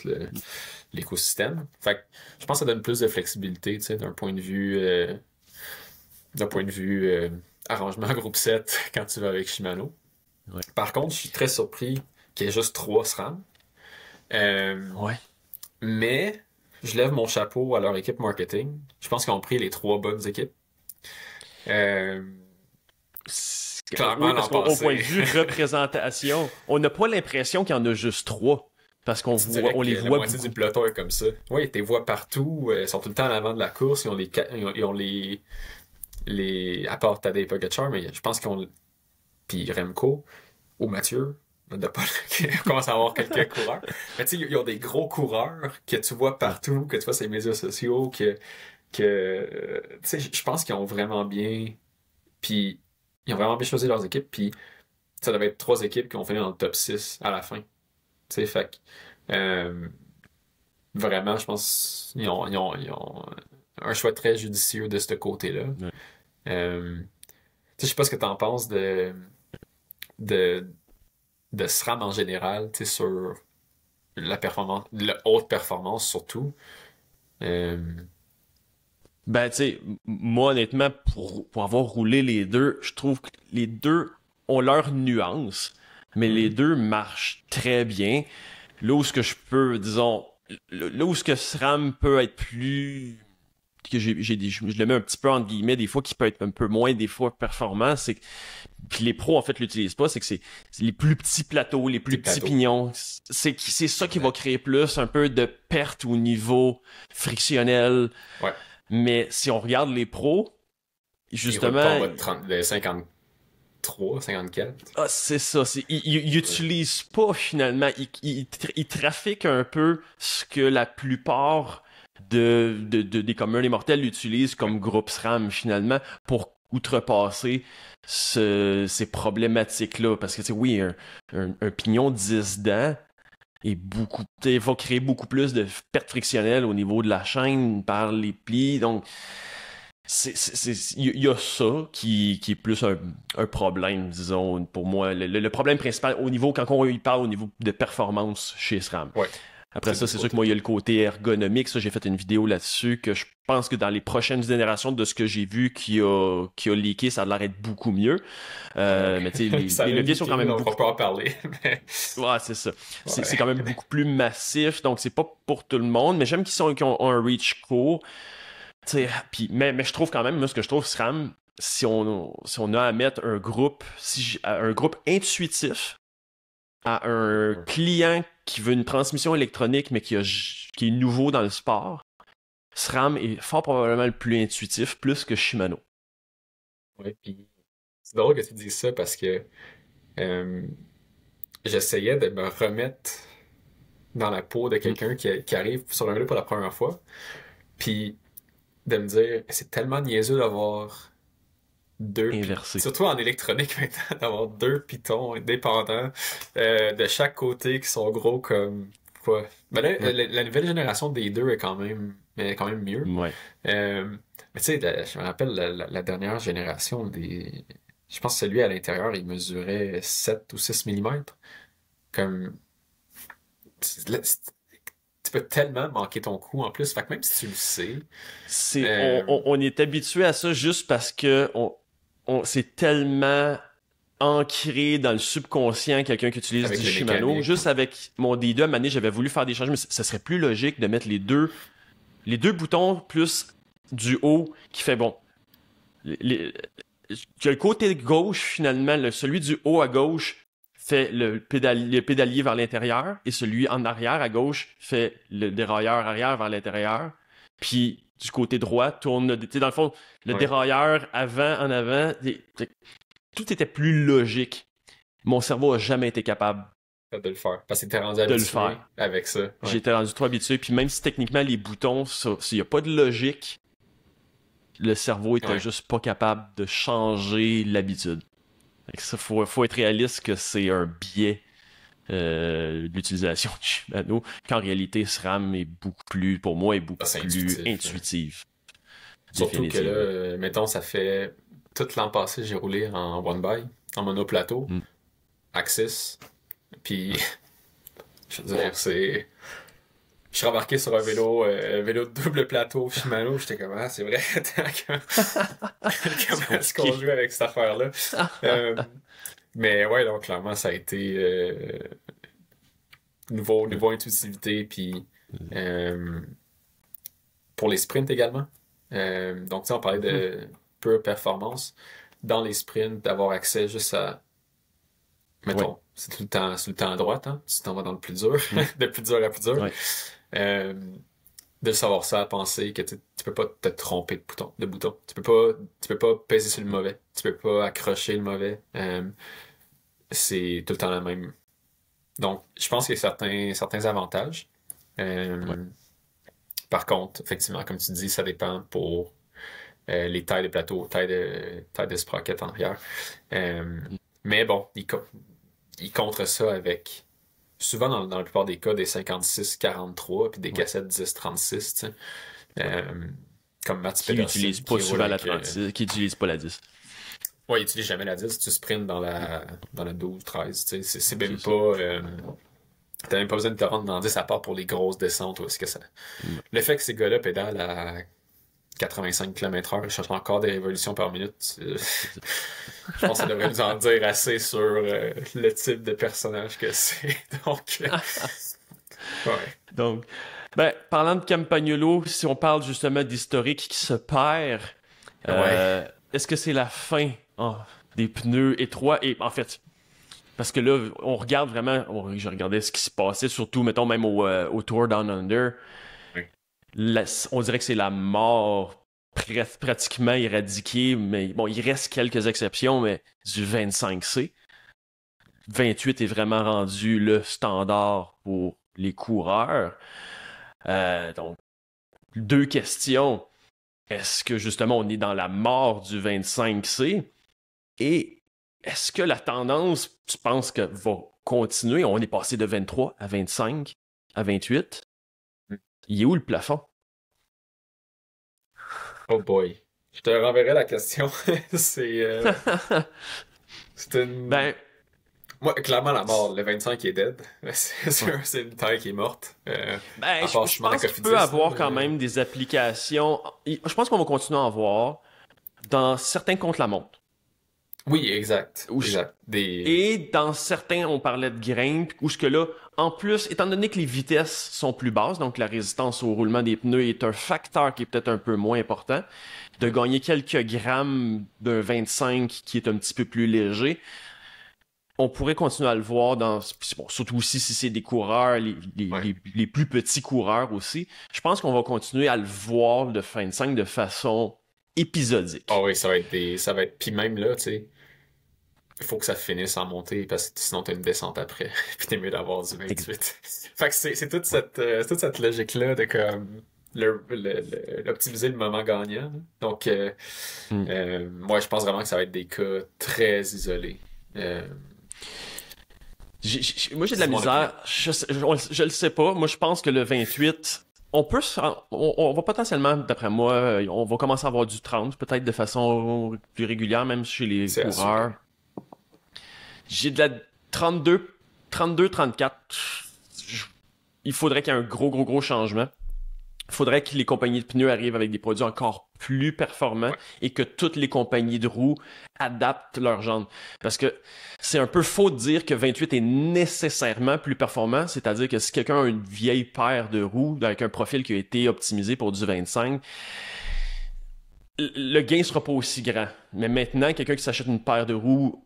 l'écosystème. Fait que je pense que ça donne plus de flexibilité, tu sais, d'un point de vue arrangement groupe 7 quand tu vas avec Shimano. Ouais. Par contre, je suis très surpris qu'il y ait juste 3 SRAM. Ouais. Mais je lève mon chapeau à leur équipe marketing. Je pense qu'ils ont pris les 3 bonnes équipes. Euh, Clairement Oui, parce l'an qu'au point de passé. vue représentation, on n'a pas l'impression qu'il y en a juste 3. Parce qu'on Tu voit, dirais on que les la voit moitié beaucoup. du peloton est comme ça. Oui, tu les vois partout. Ils sont tout le temps en avant de la course. Ils ont à part Tadej Pogacar, mais je pense qu'ils ont, puis Remco ou Mathieu, de pas, qui commence à avoir quelques coureurs. Mais tu sais, ils ont des gros coureurs que tu vois Ouais. partout, que tu vois sur les médias sociaux, tu sais, je pense qu'ils ont vraiment bien, puis ils ont vraiment bien choisi leurs équipes, puis ça devait être 3 équipes qui ont fini dans le top 6 à la fin. Tu sais, fait que, vraiment, je pense ils ont un choix très judicieux de ce côté-là. Ouais. Tu sais, je sais pas ce que t'en penses de, de SRAM en général, tu sais, sur la performance, la haute performance surtout. Euh, Ben, tu sais, moi, honnêtement, pour avoir roulé les deux, je trouve que les deux ont leurs nuances, mais les mhm. deux marchent très bien. Là où ce que je peux, disons, là où ce que SRAM peut être plus que je le mets un petit peu entre guillemets des fois qui peut être un peu moins des fois performant, c'est que puis les pros en fait l'utilisent pas, c'est les plus petits plateaux, les Tes plus petits plateaux. pignons, c'est ça qui va Exact. créer plus un peu de perte au niveau frictionnel. Ouais. Mais si on regarde les pros, Ils roulent pas en justement, bas de 30, de 53, 54. c'est ça, ils Ouais. utilisent pas finalement, ils trafiquent un peu ce que la plupart des communs des mortels utilisent Ouais. comme groupe SRAM finalement pour outrepasser ces problématiques-là. Parce que, tu sais, oui, un pignon 10 dents est va créer beaucoup plus de pertes frictionnelles au niveau de la chaîne par les plis. Donc, il y a ça qui est plus un problème, disons, pour moi. Le problème principal au niveau, quand on y parle au niveau de performance chez SRAM. Ouais. Après C'est ça, de ce c'est sûr que moi, il y a le côté ergonomique. Ça, j'ai fait une vidéo là-dessus que je pense que dans les prochaines générations de ce que j'ai vu qui a leaké, ça a l'air d'être beaucoup mieux. Mais tu sais, Ça a les leviers sont quand leaké, même donc on beaucoup... peut en parler. Mais... Ouais, c'est ça. C'est Ouais. quand même beaucoup plus massif, donc c'est pas pour tout le monde. Mais j'aime qu'ils ont un reach court. Tu sais, mais je trouve quand même, moi, ce que je trouve, SRAM, si on a à mettre un groupe, un groupe intuitif à un Ouais. client qui veut une transmission électronique, mais qui est nouveau dans le sport, SRAM est fort probablement le plus intuitif, plus que Shimano. Ouais, puis c'est drôle que tu dises ça parce que euh, j'essayais de me remettre dans la peau de Mm. quelqu'un qui arrive sur un vélo pour la première fois, puis de me dire, c'est tellement niaiseux d'avoir Inversé. surtout en électronique maintenant, d'avoir 2 pitons indépendants de chaque côté qui sont gros comme pas. Ben là, Ouais. la nouvelle génération des deux est quand même mieux. Ouais. Mais tu sais, je me rappelle la dernière génération des. Je pense que celui à l'intérieur, il mesurait 7 ou 6 millimètres. Comme. Là, tu peux tellement manquer ton coup en plus. Fait que même si tu le sais, euh, On est habitué à ça juste parce que c'est tellement ancré dans le subconscient quelqu'un qui utilise du avec les Shimano. mécaniques. Juste avec mon D2 à un moment donné, j'avais voulu faire des changements, mais ça serait plus logique de mettre les deux boutons plus du haut qui fait bon. Que le côté gauche, finalement, celui du haut à gauche fait le pédalier vers l'intérieur et celui en arrière à gauche fait le dérailleur arrière vers l'intérieur. Puis du côté droit tourne, tu sais, dans le fond, le Ouais, dérailleur avant, en avant, tout était plus logique. Mon cerveau a jamais été capable de le faire. Parce que t'es rendu de le habitué faire. avec ça. Ouais. J'étais rendu trop habitué. Puis même si techniquement les boutons, s'il n'y a pas de logique, le cerveau était Ouais. juste pas capable de changer l'habitude. Fait que ça, faut être réaliste que c'est un biais de l'utilisation de Shimano, qu'en réalité SRAM est beaucoup plus, pour moi, est Ah, beaucoup c'est plus intuitif. Là. intuitive. Surtout que là, Définitivement. mettons, ça fait tout l'an passé, j'ai roulé en one by, en monoplateau, Mm. Axis. Puis, je veux dire, c'est. Je suis rembarqué sur un vélo de double plateau Shimano, j'étais comme, ah, c'est vrai, attends, C'est comment est-ce qu'on compliqué. joue avec cette affaire-là? Euh, mais ouais, donc clairement, ça a été niveau intuitivité, puis euh, pour les sprints également. Donc, tu sais, on parlait Mhm. de pure performance. Dans les sprints, d'avoir accès juste à, Ouais. mettons, c'est tout le temps à droite, hein? Tu t'en vas dans le plus dur, Mm. de plus dur à plus dur. Ouais. Euh, de savoir ça, à penser que tu peux pas te tromper de bouton. Tu peux pas peser sur le mauvais. Tu peux pas accrocher le mauvais. C'est tout le temps la même. Donc, je pense qu'il y a certains avantages. Ouais. Euh, Par contre, effectivement, comme tu dis, ça dépend pour les tailles de plateau, taille de sprocket en arrière. Euh, Mm. mais bon, ils contre ça avec, souvent dans la plupart des cas, des 56-43 puis des Ouais. cassettes 10-36, tu sais. Ouais. Euh, comme Mats Qui n'utilise Pedersen pas qui roule souvent la avec... 36, qui n'utilise pas la 10. Ouais, il utilise jamais la 10, tu sprints dans la 12-13, tu sais. C'est C'est même pas... ça. T'as même pas besoin de te rendre dans 10 à part pour les grosses descentes. Où est-ce que ça... Mm. Le fait que ces gars-là pédalent à 85 km/h, ils cherchent encore des révolutions par minute. C'est ça. Je pense que ça devrait nous en dire assez sur le type de personnage que c'est. Donc, ouais. Donc, ben, parlant de Campagnolo, si on parle justement d'historique qui se perd, Ouais. est-ce que c'est la fin des pneus étroits? Et en fait, parce que là, on regarde vraiment, je regardais ce qui se passait, surtout, mettons, même au Tour Down Under. Ouais. On dirait que c'est la mort pratiquement éradiquée, mais bon, il reste quelques exceptions, mais du 25C. 28 est vraiment rendu le standard pour les coureurs. Donc, deux questions. Est-ce que justement on est dans la mort du 25C? Et est-ce que la tendance, tu penses que va continuer? On est passé de 23 à 25 à 28. Il est où le plafond? Oh boy. Je te renverrai la question. C'est c'est une... Ben, Moi, clairement, la mort. Le 25 est dead. C'est sûr, c'est une taille qui est morte. ben, À part je Shimano pense qu'il Cofidis, peut avoir là, quand même des applications. Je pense qu'on va continuer à en voir dans certains contre-la-montre. Oui, exact. Où Exact. Et dans certains, on parlait de grimpe, où ce que là, en plus, étant donné que les vitesses sont plus basses, donc la résistance au roulement des pneus est un facteur qui est peut-être un peu moins important, de gagner quelques grammes d'un 25 qui est un petit peu plus léger, on pourrait continuer à le voir bon, surtout aussi si c'est des coureurs, Ouais. les plus petits coureurs aussi. Je pense qu'on va continuer à le voir le 25 de façon Ah épisodique. oui, ça va être, puis même là, tu sais, il faut que ça finisse en montée parce que sinon t'as une descente après. Puis t'es mieux d'avoir du Ex- 28. Fait que c'est toute cette logique-là de comme optimiser le moment gagnant. Donc, Hmm. moi, je pense vraiment que ça va être des cas très isolés. Euh, Moi, j'ai de la C'est mon misère. opinion. Je le sais pas. Moi, je pense que le 28, on va potentiellement, d'après moi, on va commencer à avoir du 30, peut-être de façon plus régulière, même chez les C'est coureurs. assuré. J'ai de la 32, 32, 34. Je- Il faudrait qu'il y ait un gros changement. Il faudrait que les compagnies de pneus arrivent avec des produits encore plus performants Ouais. et que toutes les compagnies de roues adaptent leurs jantes. Parce que c'est un peu faux de dire que 28 est nécessairement plus performant, c'est-à-dire que si quelqu'un a une vieille paire de roues avec un profil qui a été optimisé pour du 25, le gain sera pas aussi grand. Mais maintenant, quelqu'un qui s'achète une paire de roues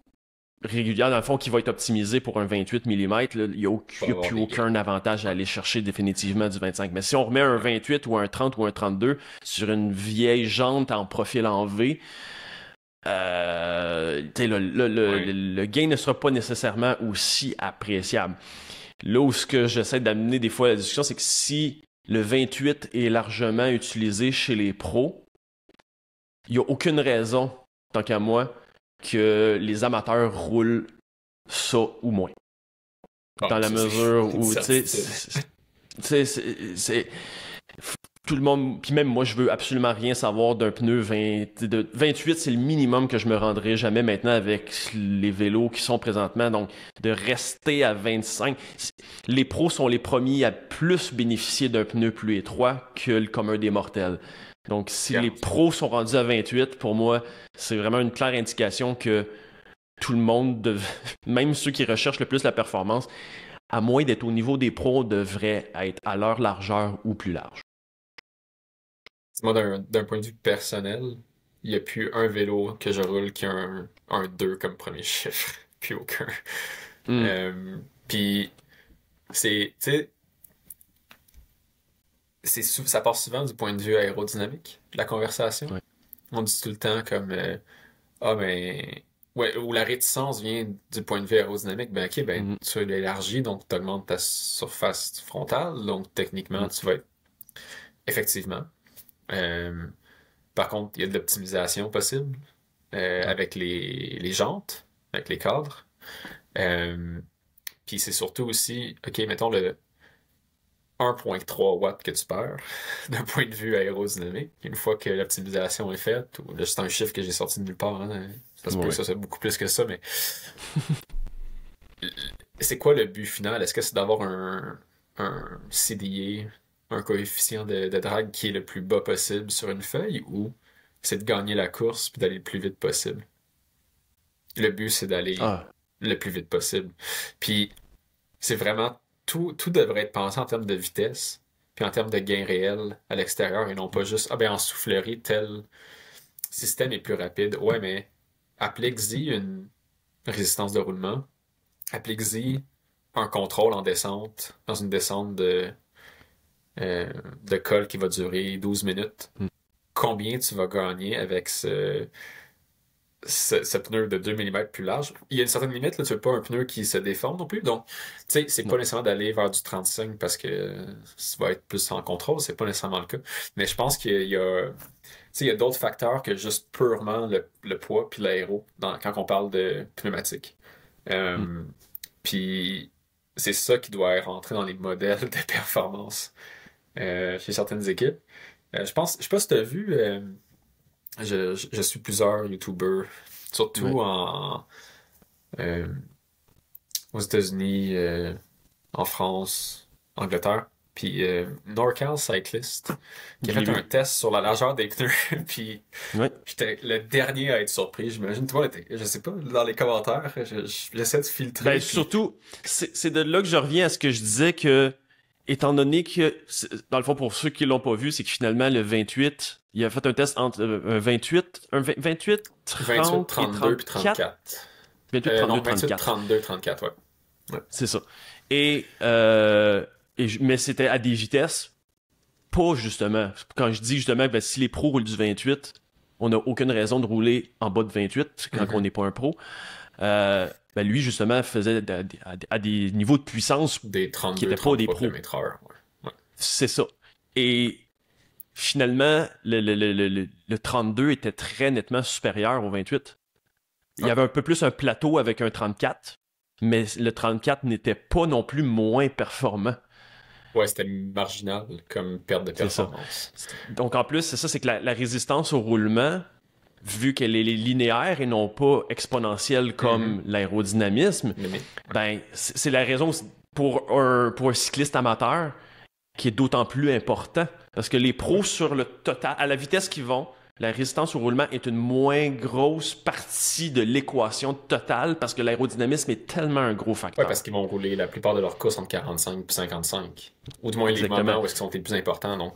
régulière, dans le fond, qui va être optimisé pour un 28 mm, il n'y a, Va y a avoir plus des gains. aucun avantage à aller chercher définitivement du 25. Mais si on remet un 28 ou un 30 ou un 32 sur une vieille jante en profil en V, Ouais. le gain ne sera pas nécessairement aussi appréciable. Là où ce que j'essaie d'amener des fois à la discussion, c'est que si le 28 est largement utilisé chez les pros, il n'y a aucune raison, tant qu'à moi, que les amateurs roulent ça ou moins. Bon, Dans la ça, c'est mesure une où, tu sais, certitude. tout le monde, puis même moi, je veux absolument rien savoir d'un pneu 28, c'est le minimum que je me rendrai jamais maintenant avec les vélos qui sont présentement. Donc, de rester à 25. Les pros sont les premiers à plus bénéficier d'un pneu plus étroit que le commun des mortels. Donc, si les Garanti. pros sont rendus à 28, pour moi, c'est vraiment une claire indication que tout le monde, même ceux qui recherchent le plus la performance, à moins d'être au niveau des pros, devraient être à leur largeur ou plus large. Moi, d'un point de vue personnel, il n'y a plus un vélo que je roule qui a un 2 comme premier chiffre. Plus aucun. Hmm. Euh, Puis, tu sais, ça part souvent du point de vue aérodynamique, de la conversation. Ouais. On dit tout le temps comme, ah, mais, ouais, ou la réticence vient du point de vue aérodynamique. Ben, ok, ben, Mhm. tu l'élargis, donc tu augmentes ta surface frontale, donc techniquement, Mhm. tu vas être, effectivement. Euh, Par contre, il y a de l'optimisation possible Ouais. avec les jantes, avec les cadres. Euh, Puis c'est surtout aussi, OK, mettons le 1,3 watts que tu perds d'un point de vue aérodynamique. Une fois que l'optimisation est faite, ou là c'est un chiffre que j'ai sorti de nulle part, hein, ça se peut que Ouais. ça soit beaucoup plus que ça, mais c'est quoi le but final? Est-ce que c'est d'avoir un CDA, un coefficient de drag qui est le plus bas possible sur une feuille, ou c'est de gagner la course puis d'aller le plus vite possible? Le but, c'est d'aller Ah, le plus vite possible. Puis, c'est vraiment, tout devrait être pensé en termes de vitesse, puis en termes de gain réel à l'extérieur, et non pas juste, ah ben en soufflerie, tel système est plus rapide. Ouais, mais applique-y une résistance de roulement, applique-y un contrôle en descente, dans une descente euh, de col qui va durer 12 minutes. hmm. Combien tu vas gagner avec ce pneu de 2 mm plus large? Il y a une certaine limite, là, tu veux pas un pneu qui se déforme non plus. Donc, tu sais, c'est pas Non. nécessairement d'aller vers du 35 parce que ça va être plus en contrôle, c'est pas nécessairement le cas. Mais je pense qu'il y a, tu sais, il y a d'autres facteurs que juste purement le poids puis l'aéro quand on parle de pneumatique. Hmm. Euh, Puis c'est ça qui doit rentrer dans les modèles de performance chez certaines équipes. Je sais pas si tu as vu, je suis plusieurs YouTubers, Ouais. surtout euh, aux États-Unis, en France, Angleterre. Puis NorCal Cyclist, qui a Je l'ai fait un vu. test sur la largeur des pneus. Puis Ouais. j'étais le dernier à être surpris. J'imagine, toi, je sais pas, dans les commentaires, j'essaie de Ben, filtrer. Puis surtout, c'est de là que je reviens à ce que je disais que, étant donné que, dans le fond, pour ceux qui l'ont pas vu, c'est que finalement, le 28, il a fait un test entre un 28, 28, 28, 30 et 32 puis 34. 34. 28, 32, Non, 28, 34. 32, 34, ouais. Ouais. C'est ça. Et, mais c'était à des vitesses pas justement. Quand je dis justement que ben, si les pros roulent du 28, on n'a aucune raison de rouler en bas de 28 quand on Mhm. n'est pas un pro. Ben, lui, justement, faisait à des niveaux de puissance Des qui 32, n'étaient pas des 33 pros. km/h. Ouais. Ouais. C'est ça. Et finalement, le 32 était très nettement supérieur au 28. Il y Ouais. avait un peu plus un plateau avec un 34. mais le 34 n'était pas non plus moins performant. Ouais, c'était marginal comme perte de C'est ça. performance. Donc en plus, c'est ça, c'est que la résistance au roulement, vu qu'elle est linéaire et non pas exponentielle comme l'aérodynamisme, ben c'est la raison pour un cycliste amateur qui est d'autant plus important. Parce que les pros sur le total, à la vitesse qu'ils vont, la résistance au roulement est une moins grosse partie de l'équation totale parce que l'aérodynamisme est tellement un gros facteur. Ouais, parce qu'ils vont rouler la plupart de leurs courses entre 45 et 55. Ou du moins les Exactement. moments où est-ce qu'ils sont les plus importants, donc.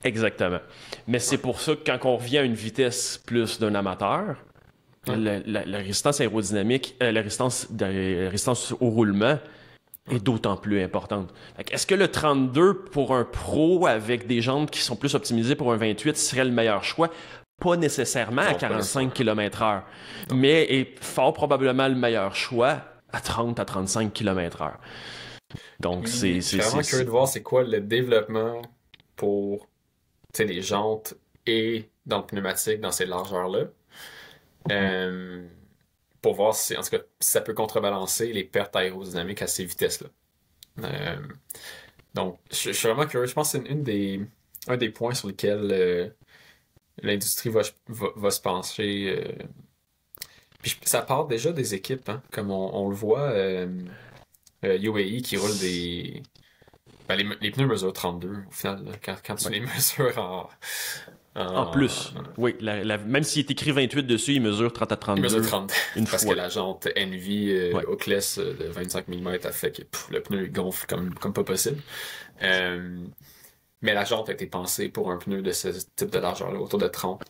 Exactement. Mais c'est pour ça que quand on revient à une vitesse plus d'un amateur, la résistance aérodynamique, la résistance au roulement est d'autant plus importante. Est-ce que le 32 pour un pro avec des jantes qui sont plus optimisées pour un 28 serait le meilleur choix? Pas nécessairement à 45 km/h, mais est fort probablement le meilleur choix à 30 à 35 km/h. Donc, Je suis vraiment curieux de voir c'est quoi le développement pour les jantes et dans le pneumatique, dans ces largeurs-là. Pour voir si, en tout cas, si ça peut contrebalancer les pertes aérodynamiques à ces vitesses-là. Donc, je suis vraiment curieux. Je pense que c'est un des points sur lesquels l'industrie va se pencher. Puis ça part déjà des équipes, hein, comme on le voit, UAE qui roule des... Ben, les pneus mesurent 32 au final, là, quand tu les mesures en plus. Oui, même s'il est écrit 28 dessus, il mesure 30 à 32. Il mesure 30. Parce fois. que la jante Envy Oakless de 25 mm a fait que le pneu gonfle comme pas possible. Mais la jante a été pensée pour un pneu de ce type de largeur-là, autour de 30.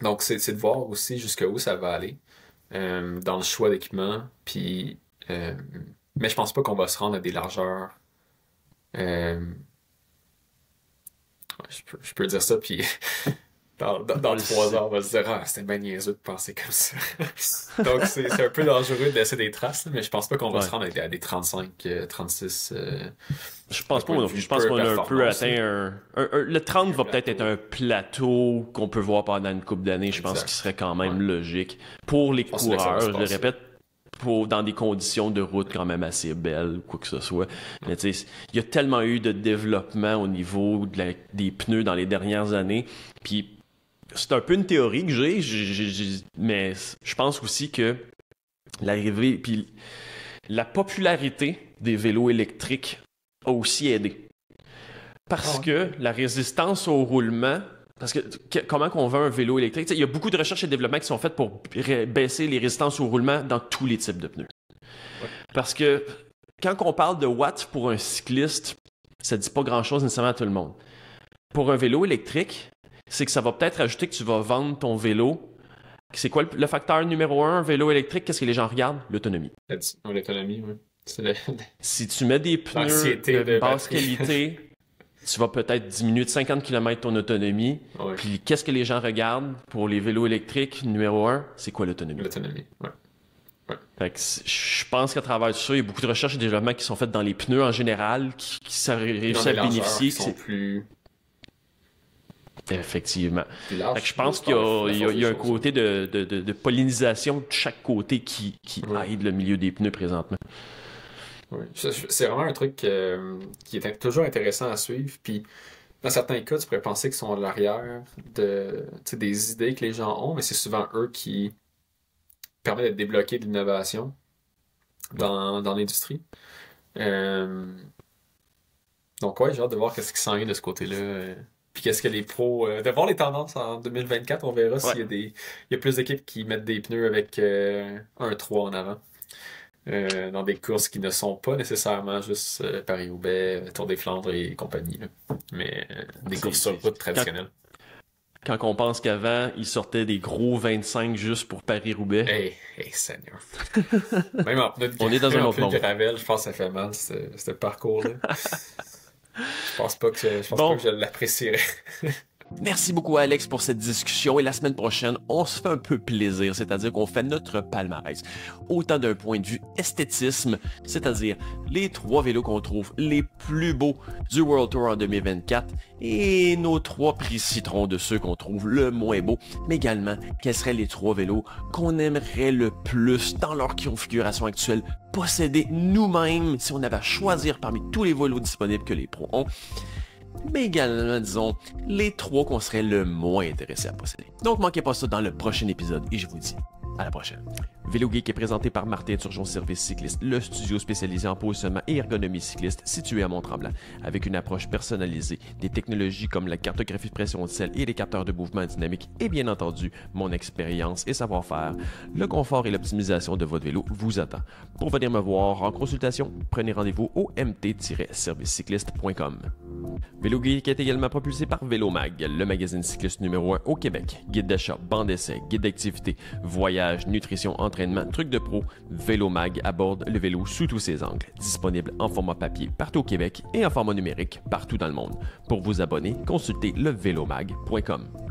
Donc, c'est de voir aussi jusqu'où ça va aller dans le choix d'équipement. Puis, mais je pense pas qu'on va se rendre à des largeurs. Je peux dire ça, puis dans 3 ans, on va se dire « Ah, c'était bien niaiseux de penser comme ça. » Donc, c'est un peu dangereux de laisser des traces, mais je pense pas qu'on va se rendre à des 35, 36... je pense pas non plus. Je pense qu'on a un peu atteint le 30 va peut-être être un plateau qu'on peut voir pendant une couple d'années. Je pense qu'il serait quand même logique. Pour les coureurs, je le répète, dans des conditions de route quand même assez belles, quoi que ce soit. Mais tu sais, il y a tellement eu de développement au niveau des pneus dans les dernières années. Puis c'est un peu une théorie que j'ai, mais je pense aussi que l'arrivée, puis la popularité des vélos électriques a aussi aidé. Parce que la résistance au roulement... Parce que comment qu'on vend un vélo électrique? Il y a beaucoup de recherches et de développement qui sont faites pour baisser les résistances au roulement dans tous les types de pneus. Ouais. Parce que quand on parle de watts pour un cycliste, ça ne dit pas grand-chose nécessairement à tout le monde. Pour un vélo électrique, c'est que ça va peut-être ajouter que tu vas vendre ton vélo. C'est quoi le facteur numéro 1, vélo électrique? Qu'est-ce que les gens regardent? L'autonomie. L'autonomie, oui. Si tu mets des pneus de basse qualité... tu vas peut-être diminuer de 50 km ton autonomie. Ouais. Puis qu'est-ce que les gens regardent pour les vélos électriques? Numéro 1, c'est quoi l'autonomie? L'autonomie, oui. Ouais. Fait que je pense qu'à travers tout ça, il y a beaucoup de recherches et développements qui sont faites dans les pneus en général, qui réussissent à bénéficier. Qui sont plus... Effectivement. Large, fait que je pense qu'il y a un côté de pollinisation de chaque côté qui aide le milieu des pneus présentement. Oui. C'est vraiment un truc qui est toujours intéressant à suivre. Puis, dans certains cas, tu pourrais penser qu'ils sont à l'arrière des idées que les gens ont, mais c'est souvent eux qui permettent de débloquer de l'innovation dans l'industrie. Donc, ouais, j'ai hâte de voir qu'est-ce qui s'en vient de ce côté-là. Puis, qu'est-ce que les pros... de voir les tendances en 2024, on verra s'il y a plus d'équipes qui mettent des pneus avec un 3 en avant. Dans des courses qui ne sont pas nécessairement juste Paris-Roubaix, Tour des Flandres et compagnie, là. Mais des courses sur route traditionnelles. Quand on pense qu'avant, ils sortaient des gros 25 juste pour Paris-Roubaix. Hey, Seigneur. Même en pneu de on est dans un autre monde. gravel, je pense que ça fait mal, ce parcours-là. Je pense pas que je l'apprécierais. Merci beaucoup Alex pour cette discussion et la semaine prochaine, on se fait un peu plaisir, c'est-à-dire qu'on fait notre palmarès. Autant d'un point de vue esthétisme, c'est-à-dire les 3 vélos qu'on trouve les plus beaux du World Tour en 2024 et nos 3 prix citron de ceux qu'on trouve le moins beaux, mais également quels seraient les 3 vélos qu'on aimerait le plus dans leur configuration actuelle posséder nous-mêmes si on avait à choisir parmi tous les vélos disponibles que les pros ont. Mais également, disons, les 3 qu'on serait le moins intéressé à posséder. Donc, manquez pas ça dans le prochain épisode et je vous dis à la prochaine. Vélo Geek est présenté par Martin Turgeon Service Cycliste, le studio spécialisé en positionnement et ergonomie cycliste situé à Mont-Tremblant, avec une approche personnalisée, des technologies comme la cartographie de pression de selle et les capteurs de mouvement dynamique et bien entendu, mon expérience et savoir-faire. Le confort et l'optimisation de votre vélo vous attend. Pour venir me voir en consultation, prenez rendez-vous au mt-servicecycliste.com. Vélo Geek est également propulsé par Vélomag, le magazine cycliste numéro 1 au Québec. Guide d'achat, banc d'essai, guide d'activité, voyage, nutrition, entraînement, trucs de pro, Vélomag aborde le vélo sous tous ses angles. Disponible en format papier partout au Québec et en format numérique partout dans le monde. Pour vous abonner, consultez levélomag.com.